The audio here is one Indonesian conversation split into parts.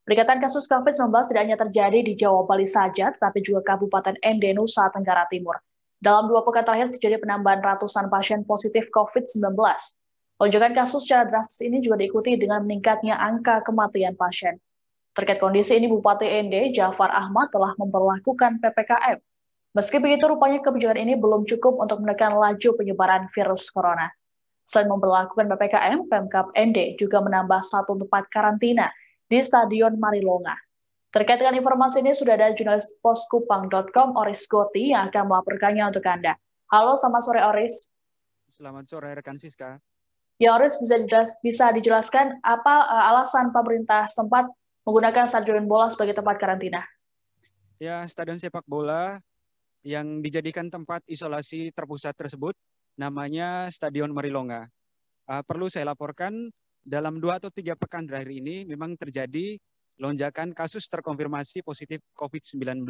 Peningkatan kasus COVID-19 tidak hanya terjadi di Jawa Bali saja, tetapi juga Kabupaten Ende, Nusa Tenggara Timur. Dalam 2 pekan terakhir terjadi penambahan ratusan pasien positif COVID-19. Lonjakan kasus secara drastis ini juga diikuti dengan meningkatnya angka kematian pasien. Terkait kondisi ini, Bupati Ende, Jafar Ahmad, telah memperlakukan PPKM. Meski begitu, rupanya kebijakan ini belum cukup untuk menekan laju penyebaran virus corona. Selain memperlakukan PPKM, Pemkab Ende juga menambah 1 tempat karantina di Stadion Marilonga. Terkait dengan informasi ini, sudah ada jurnalis poskupang.com Oris Goti yang akan melaporkannya untuk Anda. Halo, selamat sore Oris. Selamat sore rekan Siska. Ya Oris, bisa dijelaskan apa alasan pemerintah setempat menggunakan stadion bola sebagai tempat karantina? Ya, stadion sepak bola yang dijadikan tempat isolasi terpusat tersebut namanya Stadion Marilonga. Perlu saya laporkan, dalam 2 atau 3 pekan terakhir ini memang terjadi lonjakan kasus terkonfirmasi positif COVID-19.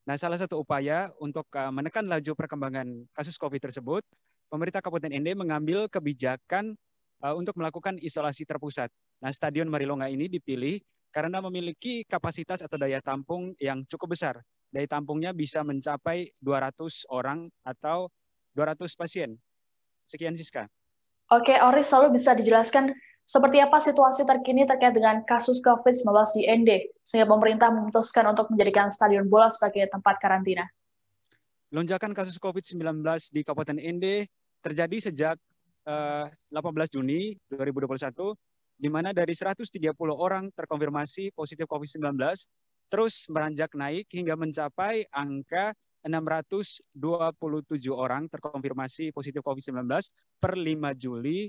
Nah, salah satu upaya untuk menekan laju perkembangan kasus COVID tersebut, pemerintah Kabupaten Ende mengambil kebijakan untuk melakukan isolasi terpusat. Nah, Stadion Marilonga ini dipilih karena memiliki kapasitas atau daya tampung yang cukup besar. Daya tampungnya bisa mencapai 200 orang atau 200 pasien. Sekian Siska. Oke, Oris, selalu bisa dijelaskan seperti apa situasi terkini terkait dengan kasus COVID-19 di ND, sehingga pemerintah memutuskan untuk menjadikan stadion bola sebagai tempat karantina. Lonjakan kasus COVID-19 di Kabupaten Ende terjadi sejak 18 Juni 2021, di mana dari 130 orang terkonfirmasi positif COVID-19, terus beranjak naik hingga mencapai angka 627 orang terkonfirmasi positif COVID-19 per 5 Juli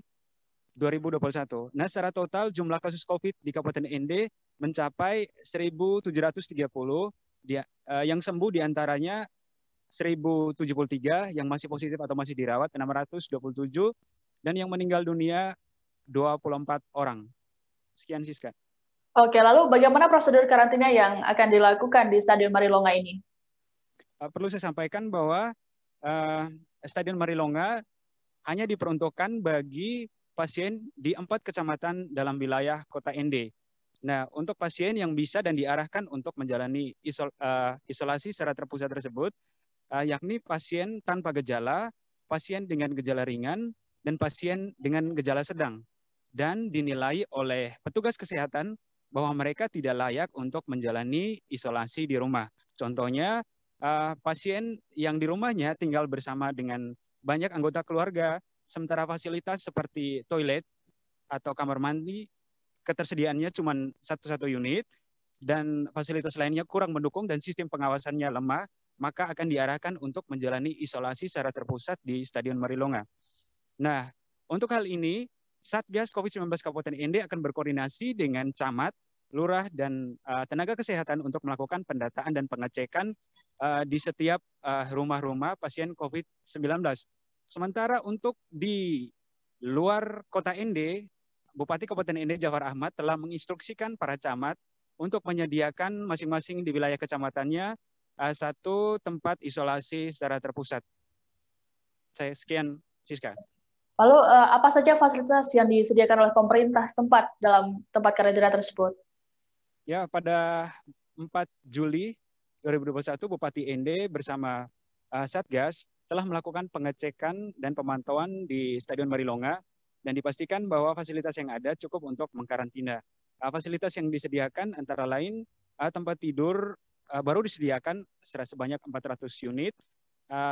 2021. Nah, secara total jumlah kasus COVID di Kabupaten Ende mencapai 1.730, yang sembuh diantaranya 1.073, yang masih positif atau masih dirawat 627, dan yang meninggal dunia 24 orang. Sekian Siska. Oke, lalu bagaimana prosedur karantina yang akan dilakukan di Stadion Marilonga ini? Perlu saya sampaikan bahwa Stadion Marilonga hanya diperuntukkan bagi pasien di 4 kecamatan dalam wilayah Kota Ende. Nah, untuk pasien yang bisa dan diarahkan untuk menjalani isolasi secara terpusat tersebut, yakni pasien tanpa gejala, pasien dengan gejala ringan, dan pasien dengan gejala sedang. Dan dinilai oleh petugas kesehatan bahwa mereka tidak layak untuk menjalani isolasi di rumah. Contohnya, pasien yang di rumahnya tinggal bersama dengan banyak anggota keluarga, sementara fasilitas seperti toilet atau kamar mandi ketersediaannya cuma satu unit, dan fasilitas lainnya kurang mendukung dan sistem pengawasannya lemah, maka akan diarahkan untuk menjalani isolasi secara terpusat di Stadion Marilonga. Nah, untuk hal ini, Satgas COVID-19 Kabupaten Ende akan berkoordinasi dengan camat, lurah, dan tenaga kesehatan untuk melakukan pendataan dan pengecekan di setiap rumah-rumah pasien COVID-19. Sementara untuk di luar kota Ende, Bupati Kabupaten Ende Jafar Ahmad telah menginstruksikan para camat untuk menyediakan masing-masing di wilayah kecamatannya 1 tempat isolasi secara terpusat. Saya sekian, Siska. Lalu apa saja fasilitas yang disediakan oleh pemerintah setempat dalam tempat karantina tersebut? Ya, pada 4 Juli 2021, Bupati Ende bersama Satgas telah melakukan pengecekan dan pemantauan di Stadion Marilonga, dan dipastikan bahwa fasilitas yang ada cukup untuk mengkarantina. Fasilitas yang disediakan antara lain tempat tidur baru disediakan sebanyak 400 unit,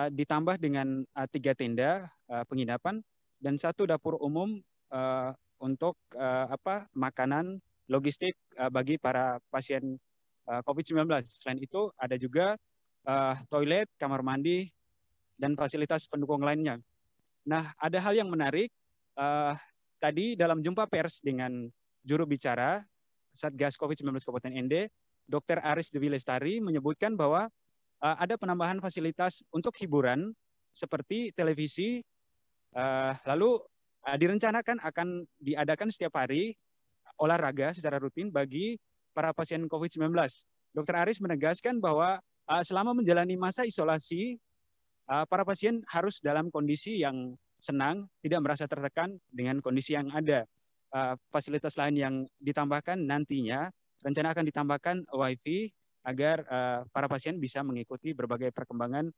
ditambah dengan 3 tenda penginapan dan 1 dapur umum untuk makanan logistik bagi para pasien COVID-19. Selain itu ada juga toilet, kamar mandi, dan fasilitas pendukung lainnya. Nah, ada hal yang menarik. Tadi dalam jumpa pers dengan juru bicara Satgas COVID-19 Kabupaten Ende, Dr. Aris Dewi Lestari menyebutkan bahwa ada penambahan fasilitas untuk hiburan seperti televisi, lalu direncanakan akan diadakan setiap hari olahraga secara rutin bagi para pasien COVID-19. Dr. Aris menegaskan bahwa selama menjalani masa isolasi, para pasien harus dalam kondisi yang senang, tidak merasa tertekan dengan kondisi yang ada. Fasilitas lain yang ditambahkan nantinya rencana akan ditambahkan WiFi agar para pasien bisa mengikuti berbagai perkembangan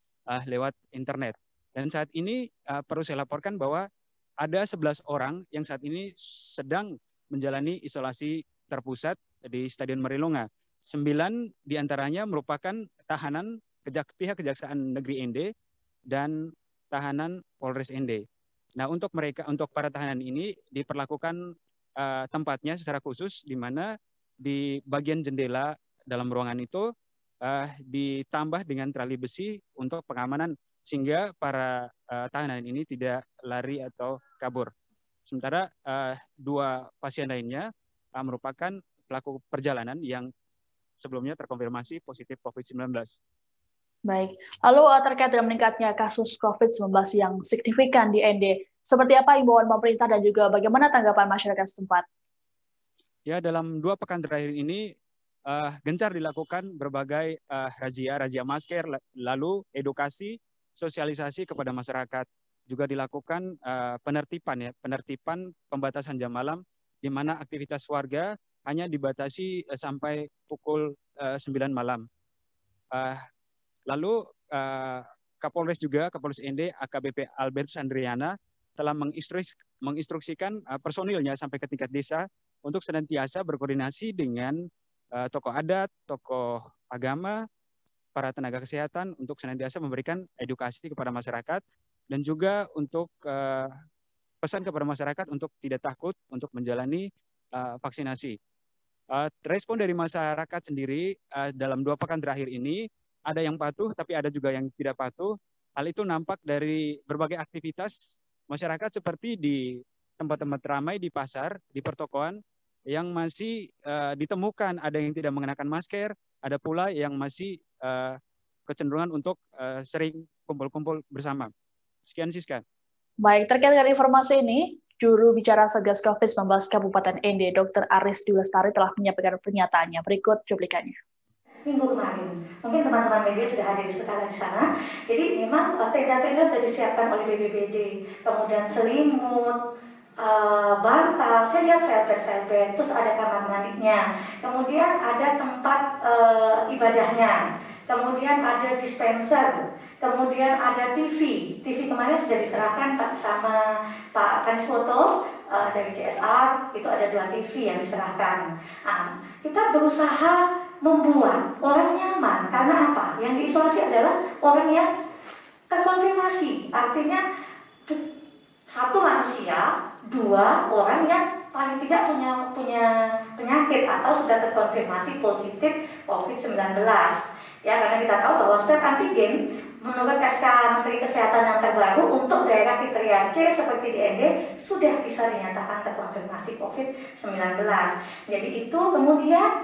lewat internet. Dan saat ini perlu saya laporkan bahwa ada 11 orang yang saat ini sedang menjalani isolasi terpusat di Stadion Marilonga. 9 diantaranya merupakan tahanan pihak Kejaksaan Negeri ND dan tahanan Polres ND. Nah, untuk para tahanan ini diperlakukan tempatnya secara khusus, di mana di bagian jendela dalam ruangan itu ditambah dengan tali besi untuk pengamanan sehingga para tahanan ini tidak lari atau kabur. Sementara 2 pasien lainnya merupakan pelaku perjalanan yang sebelumnya terkonfirmasi positif COVID-19. Baik, lalu terkait dengan meningkatnya kasus COVID-19 yang signifikan di ND, seperti apa imbauan pemerintah dan juga bagaimana tanggapan masyarakat setempat? Ya, dalam 2 pekan terakhir ini gencar dilakukan berbagai razia masker, lalu edukasi, sosialisasi kepada masyarakat. Juga dilakukan penertiban pembatasan jam malam, di mana aktivitas warga hanya dibatasi sampai pukul 9 malam. Lalu Kapolres ND AKBP Albertus Andriana telah menginstruksikan personilnya sampai ke tingkat desa untuk senantiasa berkoordinasi dengan tokoh adat, tokoh agama, para tenaga kesehatan untuk senantiasa memberikan edukasi kepada masyarakat dan juga untuk pesan kepada masyarakat untuk tidak takut untuk menjalani vaksinasi. Respon dari masyarakat sendiri dalam 2 pekan terakhir ini ada yang patuh, tapi ada juga yang tidak patuh. Hal itu nampak dari berbagai aktivitas masyarakat seperti di tempat-tempat ramai di pasar, di pertokoan, yang masih ditemukan ada yang tidak mengenakan masker, ada pula yang masih kecenderungan untuk sering kumpul-kumpul bersama. Sekian, Siska. Baik, terkait dengan informasi ini, juru bicara Satgas COVID-19 Kabupaten ND, Dr. Aris Dwi Lestari telah menyampaikan pernyataannya. Berikut cuplikannya. Minggu kemarin, mungkin teman-teman media sudah hadir sekali di sana. Jadi memang tenda-tenda sudah disiapkan oleh BPBD, kemudian selimut, bantal, saya lihat velvet, terus ada kamar mandinya, kemudian ada tempat ibadahnya, kemudian ada dispenser, kemudian ada TV kemarin sudah diserahkan sama Pak Kaniswoto dari CSR, itu ada 2 TV yang diserahkan. Nah, kita berusaha membuat orang nyaman, karena apa? Yang diisolasi adalah orang yang terkonfirmasi, artinya 1 manusia, 2 orang yang paling tidak punya penyakit atau sudah terkonfirmasi positif COVID-19. Ya, karena kita tahu bahwa swab antigen menurut SK Menteri Kesehatan yang terbaru untuk daerah kriteria C seperti di ND sudah bisa dinyatakan terkonfirmasi COVID-19. Jadi itu kemudian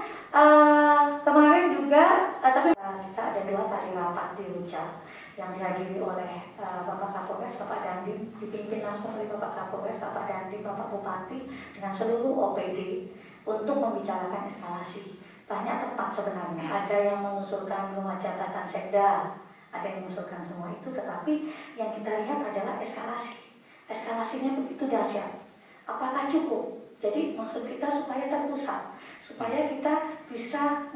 kemarin juga tapi kita ada 2 kali rapat di Rucal yang dihadiri oleh Bapak Kapolres, Bapak Dandim, dipimpin langsung oleh Bapak Kapolres, Bapak Dandim, Bapak Bupati dengan seluruh OPD untuk membicarakan eskalasi. Banyak tempat sebenarnya, ada yang mengusulkan rumah jabatan sekda, ada yang mengusulkan semua itu, tetapi yang kita lihat adalah eskalasi. Eskalasinya begitu dahsyat. Apakah cukup? Jadi maksud kita supaya terpusat, supaya kita bisa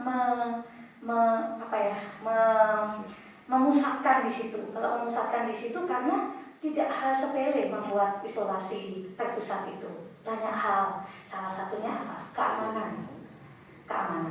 memusatkan di situ. Kalau memusatkan di situ karena tidak hal sepele membuat isolasi terpusat itu. Banyak hal. Salah satunya apa? Keamanan.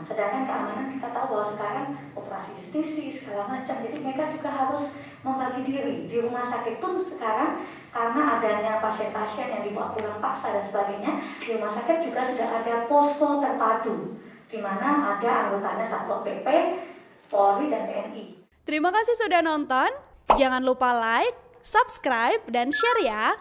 Sedangkan keamanan kita tahu bahwa sekarang operasi justisi segala macam. Jadi mereka juga harus membagi diri di rumah sakit pun sekarang karena adanya pasien-pasien yang dibawa pulang paksa dan sebagainya. Di rumah sakit juga sudah ada posko terpadu di mana ada anggotanya Satpol PP, Polri dan TNI. Terima kasih sudah nonton. Jangan lupa like, subscribe, dan share ya.